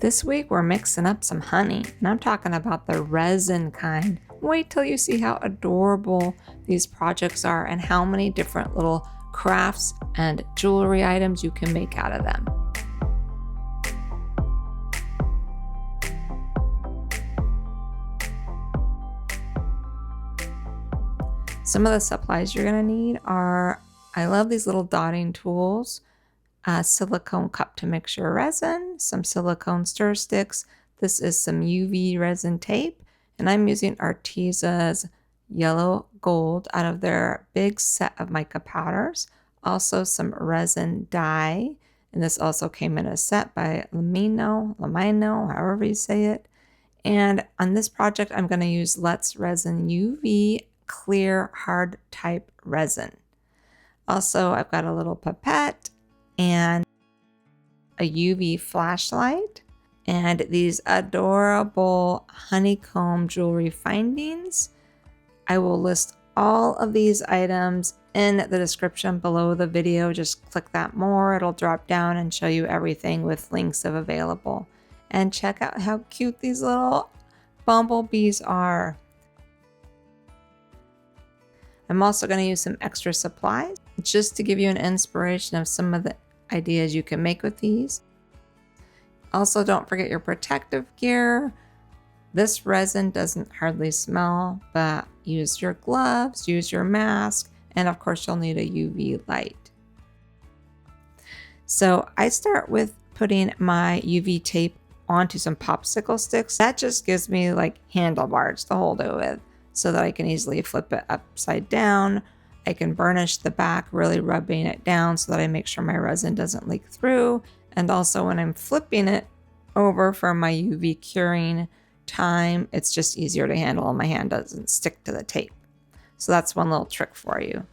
This week we're mixing up some honey, and I'm talking about the resin kind. Wait till you see how adorable these projects are and how many different little crafts and jewelry items you can make out of them. Some of the supplies you're gonna need are, I love these little dotting tools, a silicone cup to mix your resin, some silicone stir sticks. This is some UV resin tape, and I'm using Artesa's yellow gold out of their big set of mica powders. Also some resin dye, and this also came in a set by Lamino, however you say it. And on this project, I'm going to use Let's Resin UV clear hard type resin. Also, I've got a little pipette and a UV flashlight and these adorable honeycomb jewelry findings. I will list all of these items in the description below the video. Just click that more. It'll drop down and show you everything with links of available. And check out how cute these little bumblebees are. I'm also going to use some extra supplies just to give you an inspiration of some of the ideas you can make with these. Also, don't forget your protective gear. This resin doesn't hardly smell, but use your gloves, use your mask, and of course you'll need a UV light. So I start with putting my UV tape onto some popsicle sticks. That just gives me like handlebars to hold it with so that I can easily flip it upside down. I can burnish the back, really rubbing it down so that I make sure my resin doesn't leak through. And also when I'm flipping it over for my UV curing time, it's just easier to handle and my hand doesn't stick to the tape. So that's one little trick for you.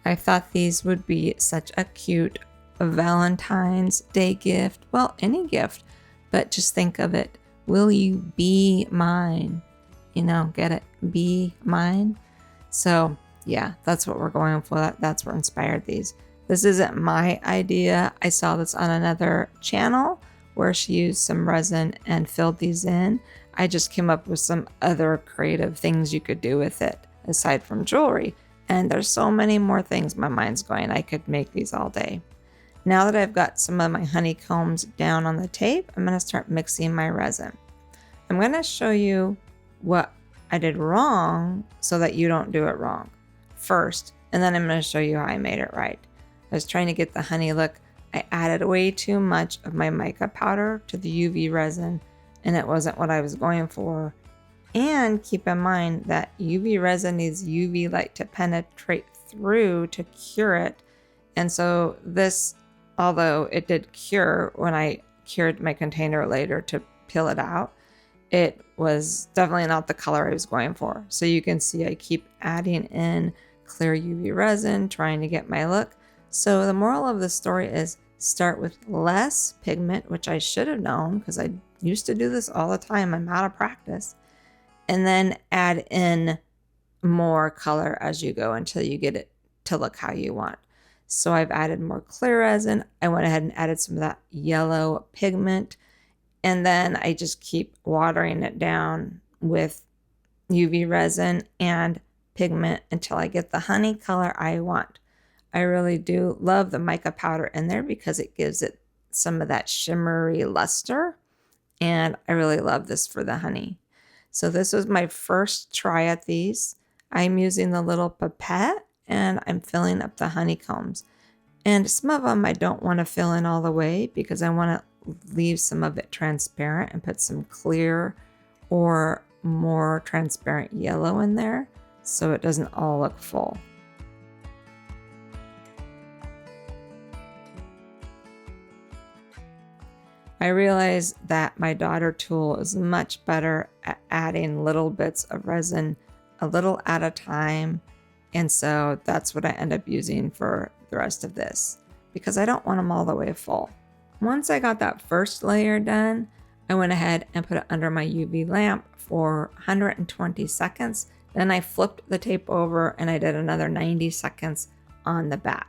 I thought these would be such a cute Valentine's Day gift. Well, any gift, but just think of it. Will you be mine? You know, get it? Be mine. So yeah, that's what we're going for. That's what inspired these. This isn't my idea. I saw this on another channel where she used some resin and filled these in. I just came up with some other creative things you could do with it aside from jewelry. And there's so many more things my mind's going. I could make these all day. Now that I've got some of my honeycombs down on the tape, I'm going to start mixing my resin. I'm going to show you what I did wrong so that you don't do it wrong first, and then I'm going to show you how I made it right. I was trying to get the honey look. I added way too much of my mica powder to the UV resin, and it wasn't what I was going for. And keep in mind that UV resin needs UV light to penetrate through to cure it. And so this, although it did cure when I cured my container later to peel it out, it was definitely not the color I was going for. So you can see I keep adding in clear UV resin, trying to get my look. So the moral of the story is start with less pigment, which I should have known because I used to do this all the time. I'm out of practice. And then add in more color as you go until you get it to look how you want. So I've added more clear resin. I went ahead and added some of that yellow pigment. And then I just keep watering it down with UV resin and pigment until I get the honey color I want. I really do love the mica powder in there because it gives it some of that shimmery luster. And I really love this for the honey. So this was my first try at these. I'm using the little pipette and I'm filling up the honeycombs. And some of them I don't want to fill in all the way because I want to leave some of it transparent and put some clear or more transparent yellow in there so it doesn't all look full. I realize that my daughter tool is much better at adding little bits of resin a little at a time. And so that's what I end up using for the rest of this because I don't want them all the way full. Once I got that first layer done, I went ahead and put it under my UV lamp for 120 seconds. Then I flipped the tape over and I did another 90 seconds on the back.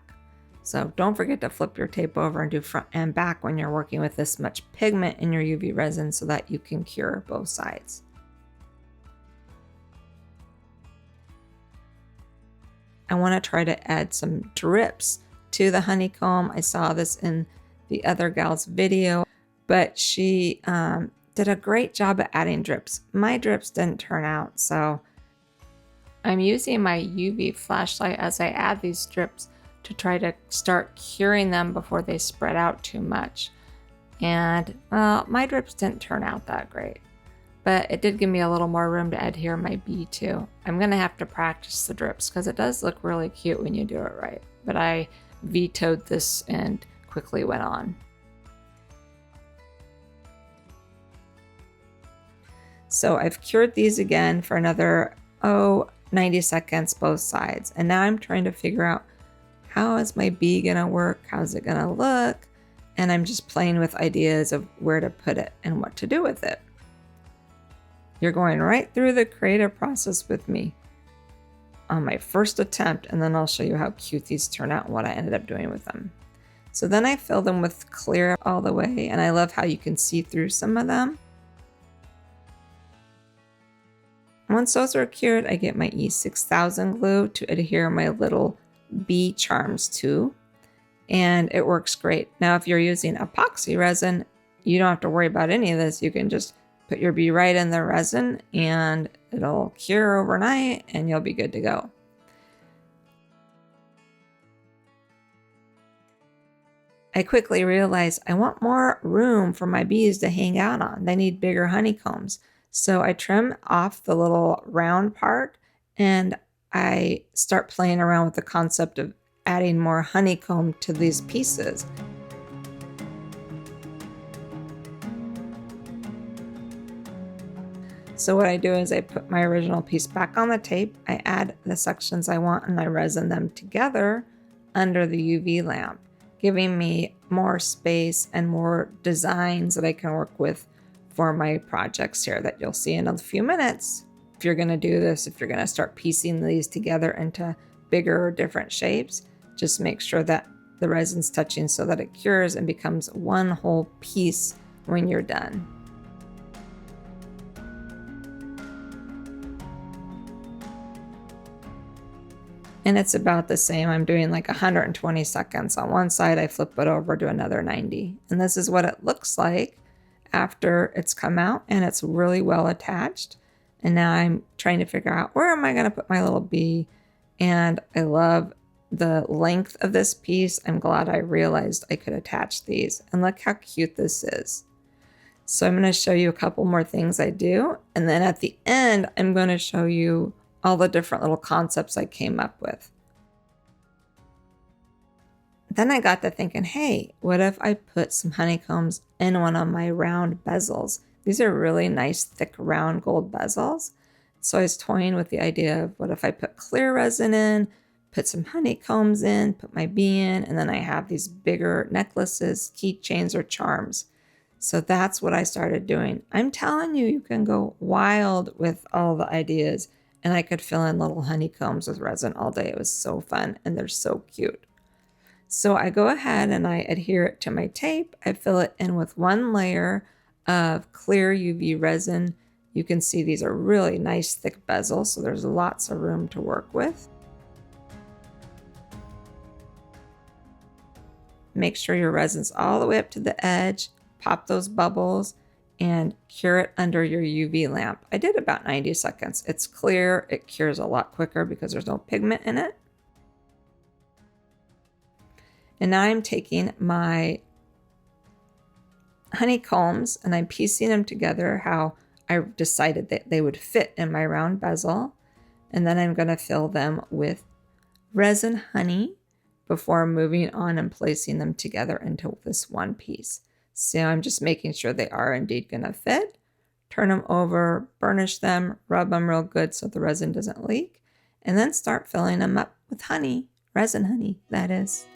So don't forget to flip your tape over and do front and back when you're working with this much pigment in your UV resin so that you can cure both sides. I want to try to add some drips to the honeycomb. I saw this in the other gal's video, but she did a great job at adding drips. My drips didn't turn out, so I'm using my UV flashlight as I add these drips to try to start curing them before they spread out too much. And my drips didn't turn out that great, but it did give me a little more room to adhere my bee to. I'm gonna have to practice the drips because it does look really cute when you do it right, but I vetoed this and quickly went on. So I've cured these again for another 90 seconds both sides, and now I'm trying to figure out how is my bee gonna work, how's it gonna look, and I'm just playing with ideas of where to put it and what to do with it. You're going right through the creative process with me on my first attempt, and then I'll show you how cute these turn out and what I ended up doing with them. So then I fill them with clear all the way, and I love how you can see through some of them. Once those are cured, I get my E6000 glue to adhere my little bee charms to, and it works great. Now, if you're using epoxy resin, you don't have to worry about any of this. You can just put your bee right in the resin and it'll cure overnight and you'll be good to go. I quickly realized I want more room for my bees to hang out on. They need bigger honeycombs. So I trim off the little round part and I start playing around with the concept of adding more honeycomb to these pieces. So what I do is I put my original piece back on the tape, I add the sections I want, and I resin them together under the UV lamp, giving me more space and more designs that I can work with for my projects here that you'll see in a few minutes. If you're gonna do this, if you're gonna start piecing these together into bigger or different shapes, just make sure that the resin's touching so that it cures and becomes one whole piece when you're done. And it's about the same. I'm doing like 120 seconds on one side. I flip it over to another 90. And this is what it looks like after it's come out, and it's really well attached. And now I'm trying to figure out where am I going to put my little bee. And I love the length of this piece. I'm glad I realized I could attach these. And look how cute this is. So I'm going to show you a couple more things I do. And then at the end, I'm going to show you all the different little concepts I came up with. Then I got to thinking, hey, what if I put some honeycombs in one of my round bezels? These are really nice, thick, round gold bezels. So I was toying with the idea of what if I put clear resin in, put some honeycombs in, put my bee in, and then I have these bigger necklaces, keychains, or charms. So that's what I started doing. I'm telling you, you can go wild with all the ideas, and I could fill in little honeycombs with resin all day. It was so fun, and they're so cute. So I go ahead and I adhere it to my tape. I fill it in with one layer of clear UV resin. You can see these are really nice thick bezels, so there's lots of room to work with. Make sure your resin's all the way up to the edge, pop those bubbles, and cure it under your UV lamp. I did about 90 seconds. It's clear, it cures a lot quicker because there's no pigment in it. And now I'm taking my honeycombs and I'm piecing them together how I decided that they would fit in my round bezel. And then I'm going to fill them with resin honey before moving on and placing them together into this one piece. So I'm just making sure they are indeed going to fit. Turn them over, burnish them, rub them real good so the resin doesn't leak, and then start filling them up with honey, resin honey, that is.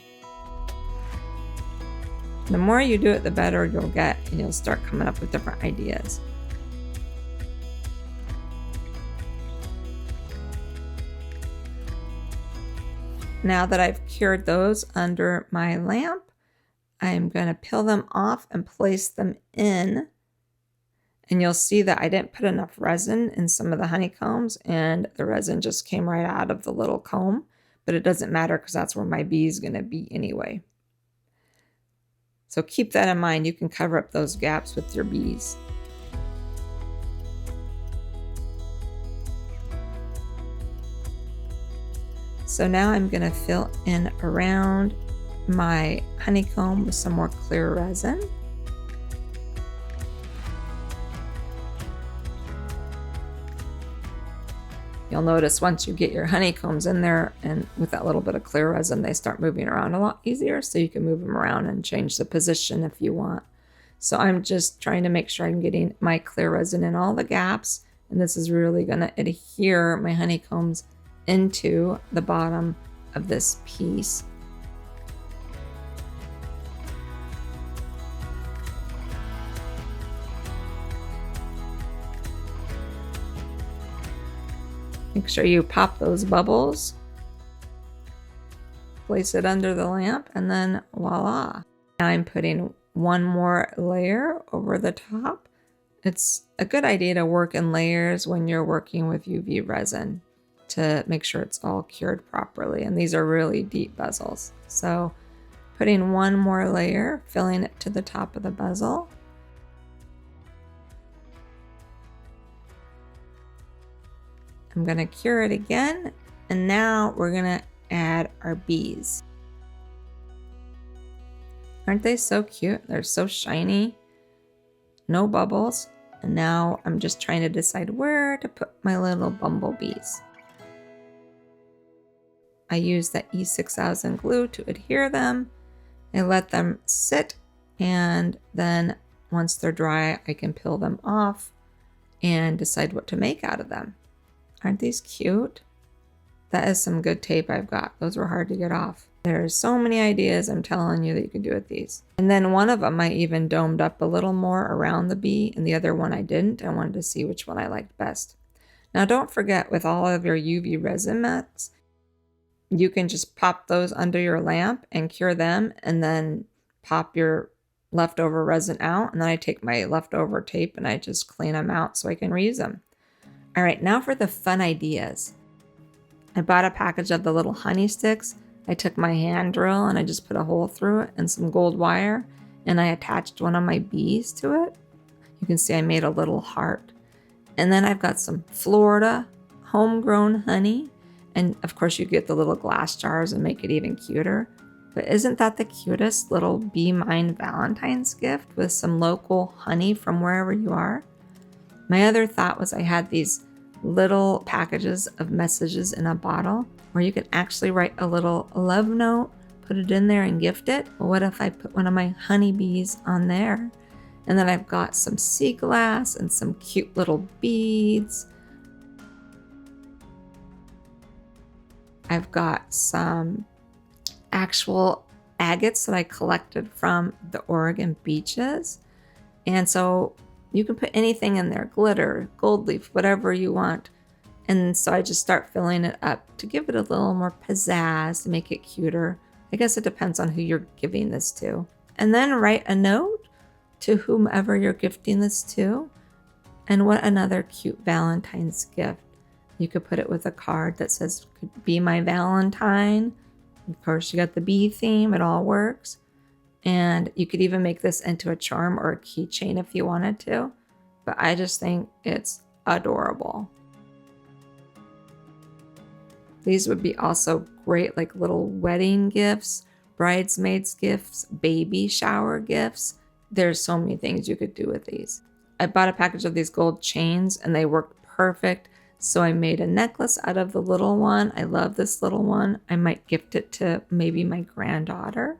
The more you do it, the better you'll get, and you'll start coming up with different ideas. now that I've cured those under my lamp, I'm going to peel them off and place them in. And you'll see that I didn't put enough resin in some of the honeycombs, and the resin just came right out of the little comb. But it doesn't matter because that's where my bee is going to be anyway. So keep that in mind. You can cover up those gaps with your bees. So now I'm going to fill in around my honeycomb with some more clear resin. You'll notice once you get your honeycombs in there and with that little bit of clear resin, they start moving around a lot easier, so you can move them around and change the position if you want. So I'm just trying to make sure I'm getting my clear resin in all the gaps, and this is really going to adhere my honeycombs into the bottom of this piece. Make sure you pop those bubbles, place it under the lamp, and then voila. Now I'm putting one more layer over the top. It's a good idea to work in layers when you're working with UV resin to make sure it's all cured properly. And these are really deep bezels. So putting one more layer, filling it to the top of the bezel. I'm going to cure it again, and now we're going to add our bees. Aren't they so cute? They're so shiny, no bubbles, and now I'm just trying to decide where to put my little bumblebees. I use that E6000 glue to adhere them. I let them sit, and then once they're dry, I can peel them off and decide what to make out of them. Aren't these cute? That is some good tape I've got. Those were hard to get off. There's so many ideas I'm telling you that you can do with these. And then one of them I even domed up a little more around the bee, and the other one I didn't. I wanted to see which one I liked best. Now don't forget, with all of your UV resin mats, you can just pop those under your lamp and cure them, and then pop your leftover resin out. And then I take my leftover tape and I just clean them out so I can reuse them. All right, now for the fun ideas. I bought a package of the little honey sticks. I took my hand drill and I just put a hole through it and some gold wire, and I attached one of my bees to it. You can see I made a little heart. And then I've got some Florida homegrown honey. And of course you get the little glass jars and make it even cuter. But isn't that the cutest little Be Mine Valentine's gift with some local honey from wherever you are? My other thought was I had these little packages of messages in a bottle where you can actually write a little love note, put it in there and gift it. Well, what if I put one of my honeybees on there? And then I've got some sea glass and some cute little beads. I've got some actual agates that I collected from the Oregon beaches. And so you can put anything in there, glitter, gold leaf, whatever you want. And so I just start filling it up to give it a little more pizzazz, to make it cuter. I guess it depends on who you're giving this to. And then write a note to whomever you're gifting this to. And what another cute Valentine's gift. You could put it with a card that says, could be my Valentine. Of course, you got the bee theme, it all works. And you could even make this into a charm or a keychain if you wanted to. But I just think it's adorable. These would be also great, like little wedding gifts, bridesmaids gifts, baby shower gifts. There's so many things you could do with these. I bought a package of these gold chains and they worked perfect. So I made a necklace out of the little one. I love this little one. I might gift it to maybe my granddaughter.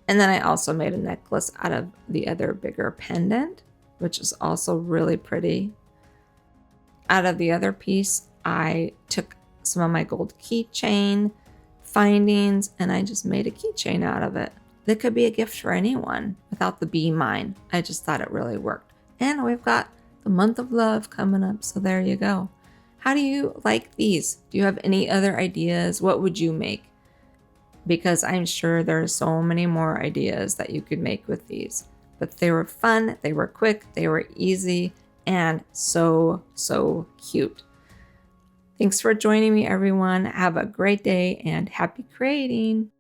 And then I also made a necklace out of the other bigger pendant, which is also really pretty. Out of the other piece, I took some of my gold keychain findings and I just made a keychain out of it. That could be a gift for anyone without the Be Mine. I just thought it really worked. And we've got the month of love coming up, so there you go. How do you like these? Do you have any other ideas? What would you make? because I'm sure there are so many more ideas that you could make with these. But they were fun, they were quick, they were easy, and so cute. Thanks for joining me, everyone. Have a great day and happy creating.